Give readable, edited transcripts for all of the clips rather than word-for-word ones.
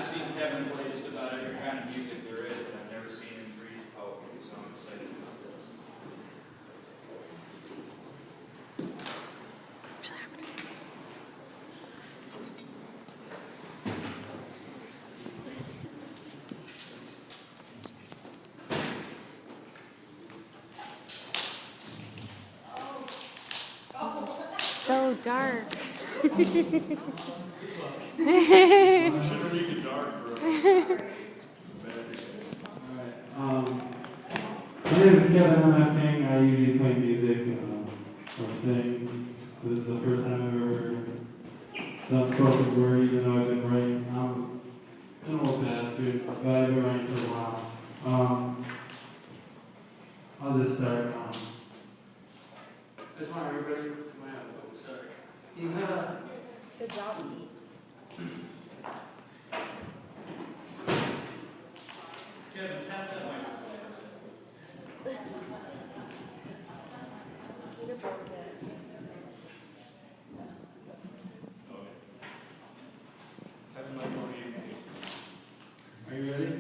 I've seen Kevin play just about every kind of music there is, but I've never seen him freeze poetry, so I'm excited about this. So dark. I should make it dark, bro. Alright, my name is Kevin. I'm acting. I usually play music or sing. So this is the first time I've ever done spoken word, even though I've been writing. I'm an old bastard, but I've been writing for a while. I'll just start. I just want everybody to start. Good job. Kevin, tap that microphone. Have the microphone here. Are you ready?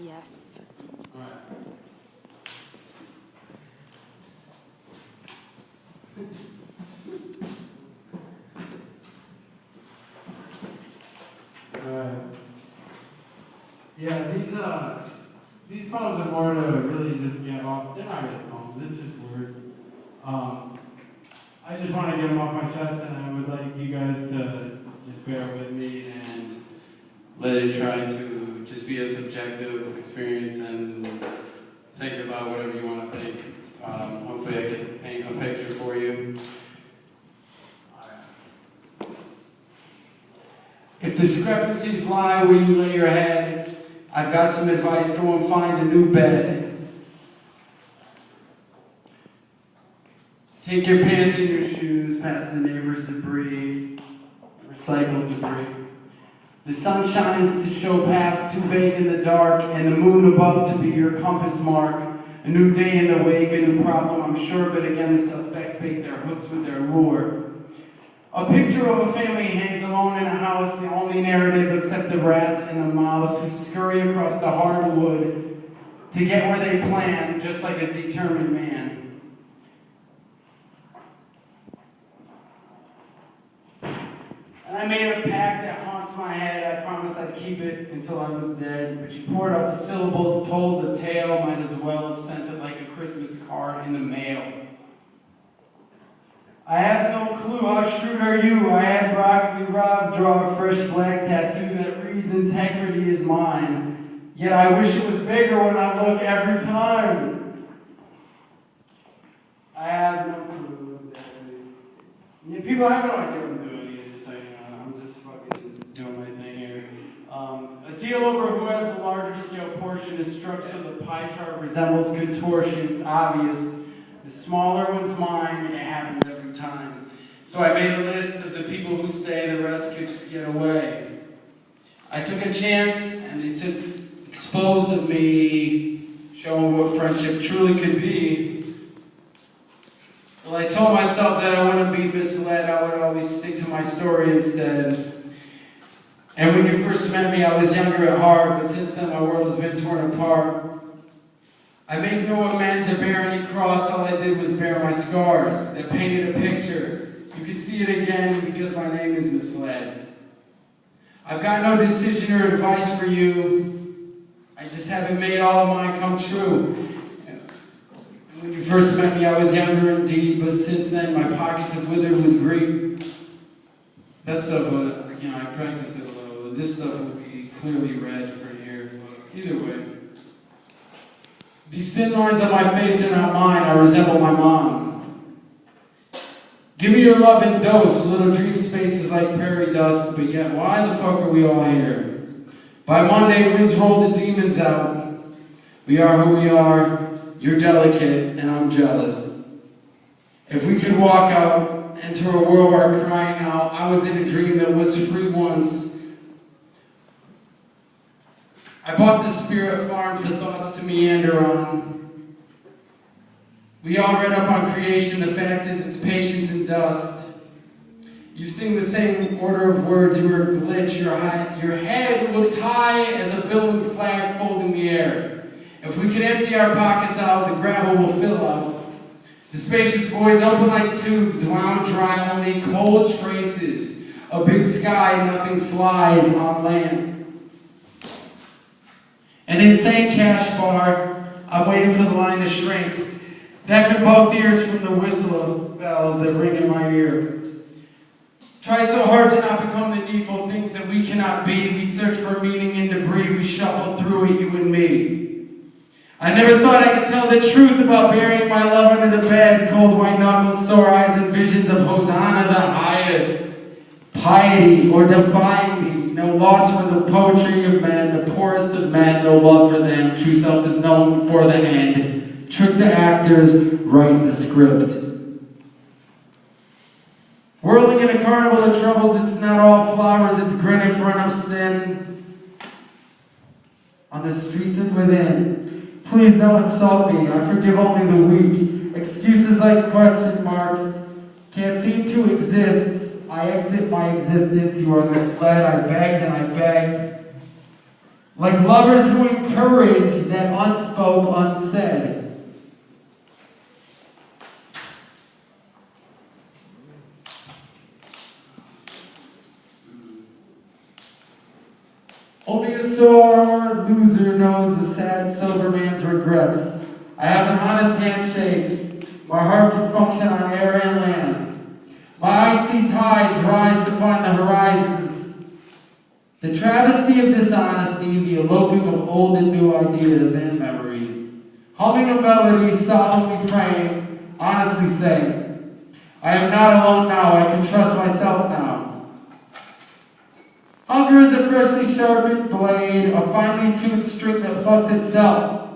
Yes. Alright. Yeah, these poems are more to really just get off. They're not really poems, it's just words. I just want to get them off my chest, and I would like you guys to just bear with me and let it try to just be a subjective experience and think about whatever you want to think. Hopefully I can paint a picture for you. If discrepancies lie where you lay your head, I've got some advice, go and find a new bed. Take your pants and your shoes past the neighbor's debris, recycled debris. The sun shines to show past, too vague in the dark, and the moon above to be your compass mark. A new day in the wake, a new problem, I'm sure, but again the suspects bait their hooks with their lure. A picture of a family hangs alone in a house, the only narrative except the rats and the mouse who scurry across the hardwood to get where they plan, just like a determined man. And I made a pact that haunts my head. I promised I'd keep it until I was dead. But you poured out the syllables, told the tale, might as well have sent it like a Christmas card in the mail. I have no clue, how shrewd are you? I had Broccoli Rob draw a fresh black tattoo that reads integrity is mine. Yet I wish it was bigger when I look every time. I have no clue exactly. Yeah, people have no idea what I'm doing here, just so you know. I'm just fucking doing my thing here. A deal over who has the larger scale portion is struck so the pie chart resembles contortion. It's obvious. The smaller one's mine, it happens every time. So I made a list of the people who stay, the rest could just get away. I took a chance, and they took exposed of me, showing what friendship truly could be. Well, I told myself that I wouldn't be misled, I would always stick to my story instead. And when you first met me, I was younger at heart, but since then my world has been torn apart. I make no amends or bear any cross, all I did was bear my scars that painted a picture. You can see it again because my name is misled. I've got no decision or advice for you. I just haven't made all of mine come true. When you first met me, I was younger indeed, but since then my pockets have withered with grief. That stuff, I practice it a little. This stuff will be clearly red for here, but either way. These thin lines on my face are not mine, I resemble my mom. Give me your love in dose, little dream spaces like prairie dust, but yet why the fuck are we all here? By Monday, winds roll the demons out. We are who we are, you're delicate, and I'm jealous. If we could walk out, enter a world where crying out, I was in a dream that was free once. I bought the spirit farm for thoughts to meander on. We all read up on creation, the fact is it's patience and dust. You sing the same order of words, you're a glitch, your head looks high as a billowing flag folding the air. If we could empty our pockets out, the gravel will fill out. The spacious voids open like tubes, wound dry, only cold traces. A big sky, nothing flies on land. An insane cash bar, I'm waiting for the line to shrink. Deaf in both ears from the whistle bells that ring in my ear. Try so hard to not become the needful things that we cannot be. We search for meaning in debris. We shuffle through it, you and me. I never thought I could tell the truth about burying my love under the bed. Cold white knuckles, sore eyes, and visions of Hosanna the highest. Piety or defying me. No loss for the poetry of men. The poorest of men, no love for them. True self is known before the end. Trick the actors, write the script. Whirling in a carnival of troubles, it's not all flowers, it's grin in front of sin. On the streets and within, please don't insult me, I forgive only the weak. Excuses like question marks can't seem to exist. I exit my existence, you are misled, I begged and I begged. Like lovers who encourage that unspoke, unsaid. Only a sore loser knows the sad sober man's regrets. I have an honest handshake. My heart can function on air and land. My icy tides rise to find the horizons. The travesty of dishonesty, the eloping of old and new ideas and memories. Humming a melody, solemnly praying, honestly saying, I am not alone now, I can trust myself now. Hunger is a freshly sharpened blade, a finely tuned string that plucks itself.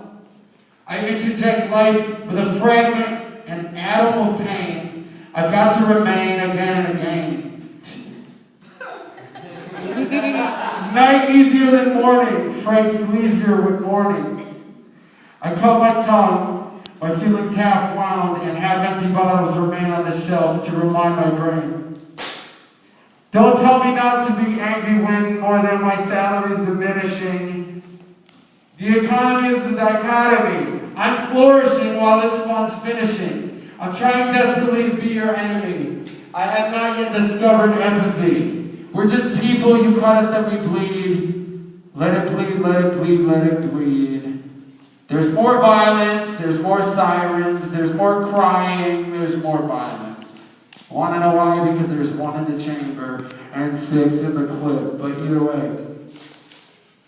I interject life with a fragment, an atom of pain. I've got to remain again and again. Night easier than morning, fright easier with morning. I cut my tongue, my feelings half wound, and half empty bottles remain on the shelf to remind my brain. Don't tell me not to be angry when more than my salary is diminishing. The economy is the dichotomy. I'm flourishing while its fun's finishing. I'm trying desperately to be your enemy. I have not yet discovered empathy. We're just people, you cut us and we bleed. Let it bleed, let it bleed, let it bleed. There's more violence, there's more sirens, there's more crying, there's more violence. Want to know why? Because there's one in the chamber and 6 in the clip. But either way,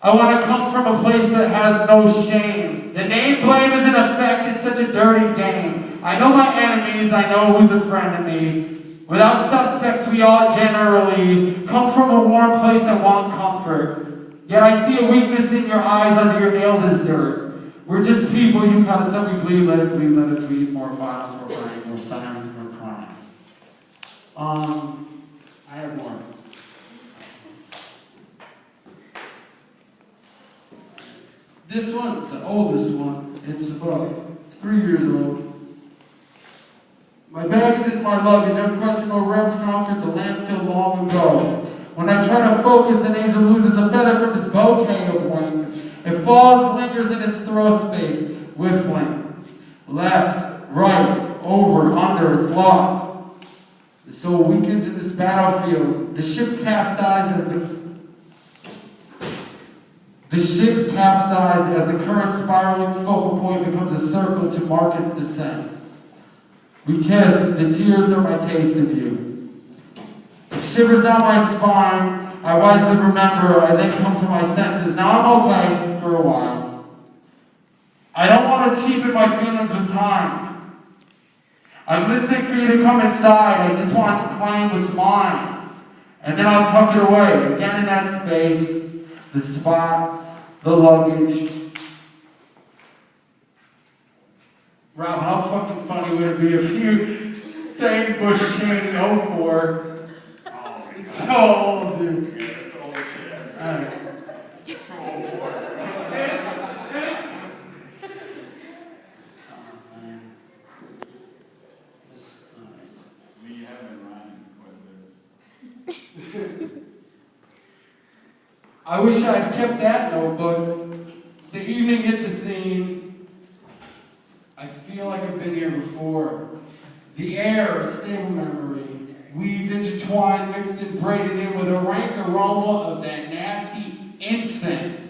I want to come from a place that has no shame. The name blame is in effect. It's such a dirty game. I know my enemies. I know who's a friend to me. Without suspects, we all generally come from a warm place and want comfort. Yet I see a weakness in your eyes, under your nails is dirt. We're just people. You cut us up, we bleed, let it bleed, let it bleed. More violence, more burning, more silence, more crying. I have more. This one's the oldest one. It's about 3 years old. My baggage is my luggage. Unquestionable reps conquered the landfill long ago. When I try to focus, an angel loses a feather from his bouquet of wings. It falls, lingers in its throat space, whiffling. Left, right, over, under, it's lost. The soul weakens in this battlefield. The ship's capsized as the ship capsized as the current spiraling focal point becomes a circle to mark its descent. We kiss. The tears are my taste of you. It shivers down my spine. I wisely remember. I then come to my senses. Now I'm okay for a while. I don't want to cheapen my feelings with time. I'm listening for you to come inside. I just want to claim what's mine. And then I'll tuck it away. Again in that space, the spot, the luggage. Rob, how fucking funny would it be if you sang Bush Cheney 04? Oh, It's so old, dude. yeah, that's old shit. Alright. I mean, you have been rhyming quite a bit. I wish I had kept that notebook. The evening hit the scene. I feel like I've been here before. The air, a stable memory, weaved, intertwined, mixed and braided in with a rank aroma of that nasty incense.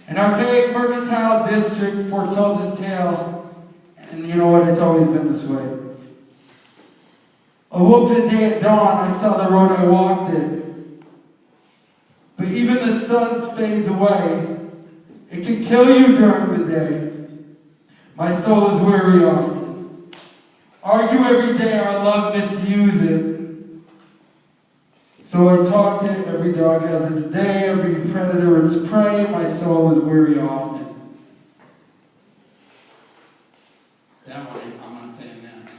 An archaic mercantile district foretold this tale, and you know what, it's always been this way. Awoke the day at dawn, I saw the road, I walked it. But even the sun fades away. It can kill you during the day. My soul is weary often. Argue every day, our love misuse it. So I talk it, every dog has its day, every predator its prey, my soul is weary often. That one, I'm not saying that.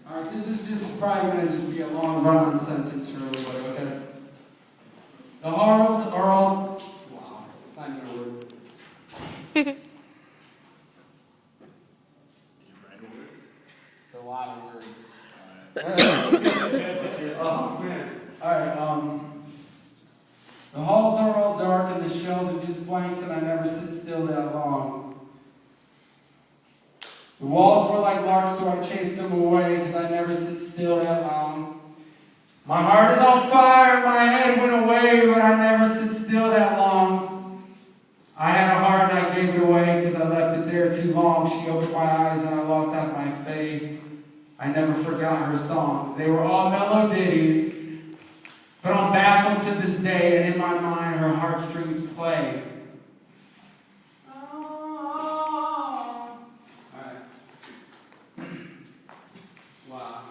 Alright, this is just probably going to just be a long run-on sentence for everybody, okay? The horrors are all... Wow, it's not even a word. It's a lot of words. Oh, man. Alright, the halls are all dark and the shelves are just blanks and I never sit still that long. The walls were like larks, so I chased them away, because I never sit still that long. My heart is on fire, my head went away, but I never sit still that long. I had a heart and I gave it away, because I left it there too long. She opened my eyes and I lost half my faith. I never forgot her songs. They were all mellow ditties, but I'm baffled to this day, and in my mind her heartstrings play. Wow.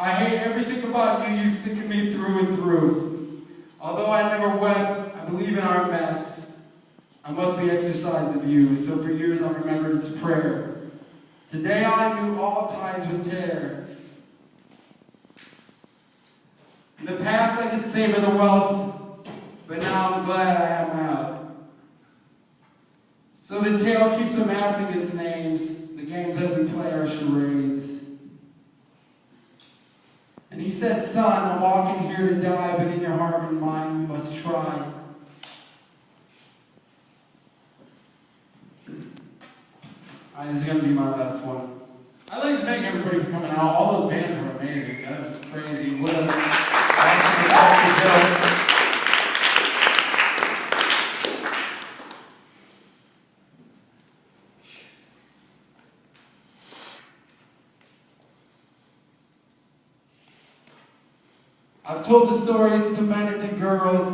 I hate everything about you, you sicken me through and through. Although I never wept, I believe in our mess. I must be exercised of you, so for years I remembered its prayer. Today I knew all ties would tear. In the past I could savor the wealth, but now I'm glad I am out. So the tale keeps amassing its names, the games that we play are charades. And he said, son, I'm walking here to die, but in your heart and mind we must try. Alright, this is going to be my last one. I'd like to thank everybody for coming out. All those bands were amazing. That was crazy. What a awesome I've told the stories to men and to girls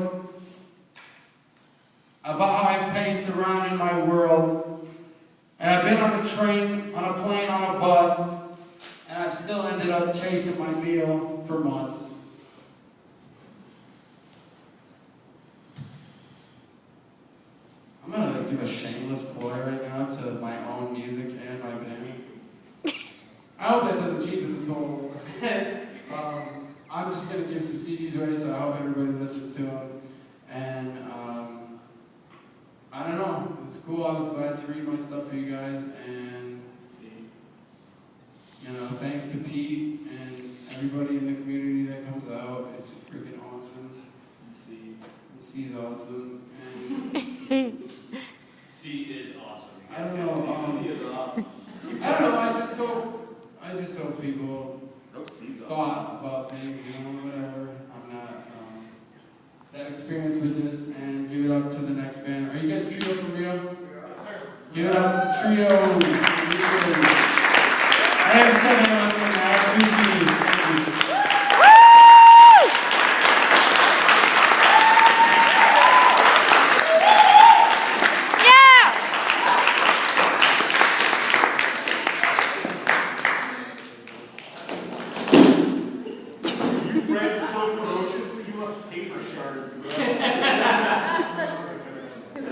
about how I've paced around in my world. And I've been on a train, on a plane, on a bus, and I've still ended up chasing my meal for months. I'm going to give a shameless ploy right now to my own music and my band. I hope that doesn't cheapen this whole I'm just going to give some CDs away, so I hope everybody listens to them. And I don't know, it's cool. I was glad to read my stuff for you guys. And, you know, thanks to Pete and everybody in the community that comes out. It's freaking awesome. And C's awesome. And C is awesome. I don't know. C is awesome. I don't know. I just hope people thought about things, you know, whatever. I'm not that experienced with this, and give it up to the next band. Are you guys Trio for real? Yes, sir. Give it up to Trio. I have 7 of them, and I have 2 CDs. much paper shards, bro.